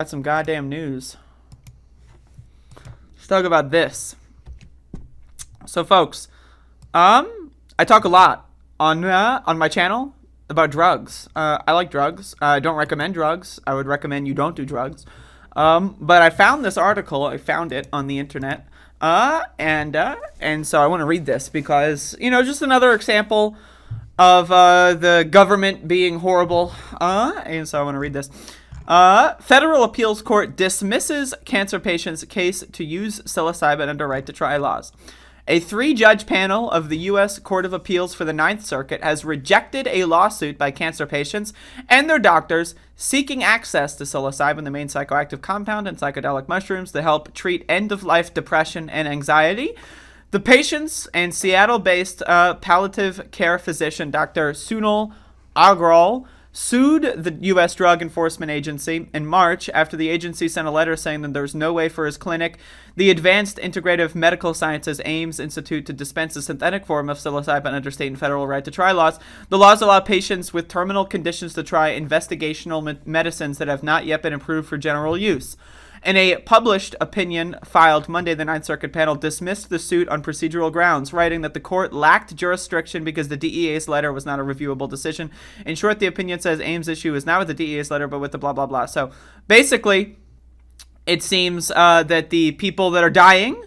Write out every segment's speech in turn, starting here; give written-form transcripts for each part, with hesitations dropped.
Got some goddamn news. Let's talk about this. So, folks, I talk a lot on my channel about drugs. I like drugs. I don't recommend drugs. I would recommend you don't do drugs. But I found this article. I found it on the internet. And so I want to read this because, just another example of the government being horrible. And so I want to read this. Federal appeals court dismisses cancer patient's case to use psilocybin under right to try laws. A 3-judge panel of the U.S. Court of Appeals for the Ninth Circuit has rejected a lawsuit by cancer patients and their doctors seeking access to psilocybin, the main psychoactive compound in psychedelic mushrooms, to help treat end-of-life depression and anxiety. The patients and Seattle-based palliative care physician Dr. Sunil Agrawal sued the U.S. Drug Enforcement Agency in March after the agency sent a letter saying that there's no way for his clinic, the Advanced Integrative Medical Sciences Ames Institute, to dispense a synthetic form of psilocybin under state and federal right to try laws. The laws allow patients with terminal conditions to try investigational medicines that have not yet been approved for general use. In a published opinion filed Monday, the Ninth Circuit panel dismissed the suit on procedural grounds, writing that the court lacked jurisdiction because the DEA's letter was not a reviewable decision. In short, the opinion says Ames' issue is not with the DEA's letter, but with the blah, blah, blah. So basically, it seems that the people that are dying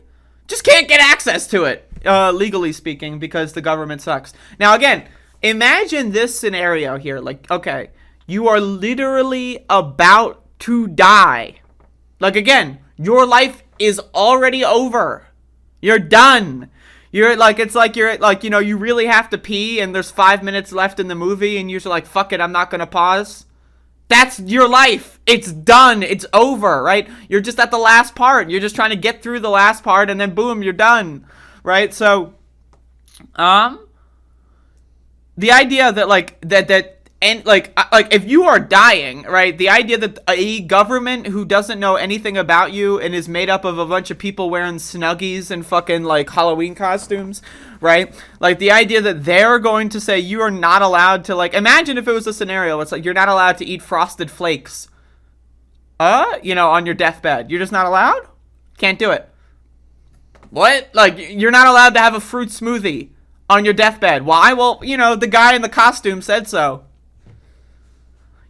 just can't get access to it, legally speaking, because the government sucks. Now, again, imagine this scenario here. Like, okay, you are literally about to die. Like, again, your life is already over. You're done. You're like, it's like you're like, you really have to pee and there's 5 minutes left in the movie and you're just like, fuck it, I'm not going to pause. That's your life. It's done. It's over, right? You're just at the last part. You're just trying to get through the last part and then boom, you're done, right? So, the idea that and like if you are dying, right, the idea that a government who doesn't know anything about you and is made up of a bunch of people wearing Snuggies and fucking like Halloween costumes, right, like the idea that they're going to say you are not allowed to, like, imagine if it was a scenario, it's like you're not allowed to eat Frosted Flakes on your deathbed. You're just not allowed? Can't do it. What? Like, you're not allowed to have a fruit smoothie on your deathbed. Why? Well, the guy in the costume said so.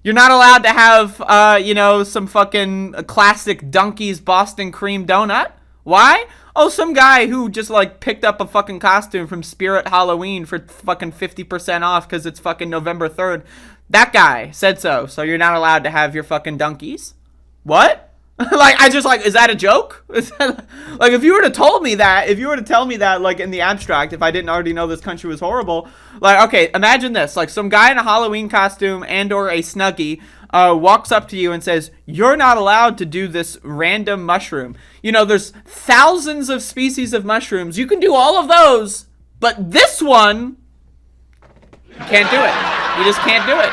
You're not allowed to have, some fucking classic Dunkies Boston cream donut. Why? Oh, some guy who just, like, picked up a fucking costume from Spirit Halloween for fucking 50% off because it's fucking November 3rd. That guy said so. So you're not allowed to have your fucking Dunkies? What? Is that a joke? Like, if you were to tell me that, like, in the abstract, if I didn't already know this country was horrible, like, okay, imagine this, like, some guy in a Halloween costume and or a Snuggie walks up to you and says, you're not allowed to do this random mushroom. There's thousands of species of mushrooms. You can do all of those, but this one, you can't do it. You just can't do it.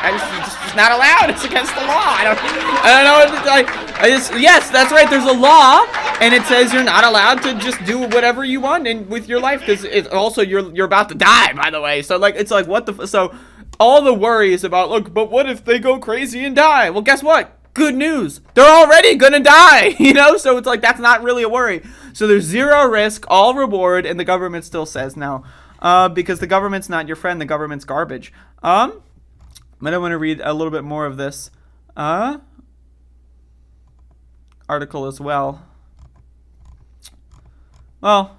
It's not allowed. It's against the law. I don't know. Yes, that's right. There's a law, and it says you're not allowed to just do whatever you want with your life, because it's also you're about to die, by the way. So like, it's like, what the so all the worries about, look, but what if they go crazy and die? Well, guess what? Good news. They're already gonna die. So it's like, that's not really a worry. So there's zero risk, all reward, and the government still says no. Because the government's not your friend, the government's garbage. But I want to read a little bit more of this article as well. Well,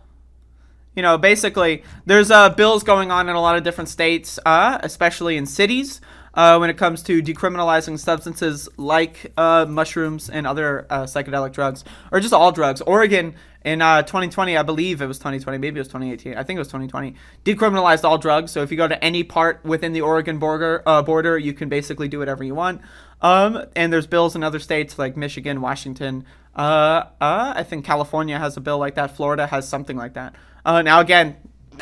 basically, there's bills going on in a lot of different states, especially in cities, when it comes to decriminalizing substances like mushrooms and other psychedelic drugs, or just all drugs. Oregon in 2020, I believe it was 2020, maybe it was 2018, I think it was 2020, decriminalized all drugs. So if you go to any part within the Oregon border, you can basically do whatever you want. And there's bills in other states like Michigan, Washington. I think California has a bill like that. Florida has something like that. Now, again,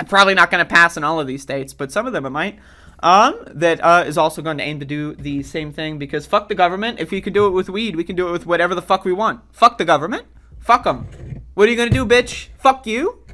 probably not going to pass in all of these states, but some of them it might. That is also going to aim to do the same thing, because fuck the government. If we can do it with weed, we can do it with whatever the fuck we want. Fuck the government. Fuck them. What are you going to do, bitch? Fuck you.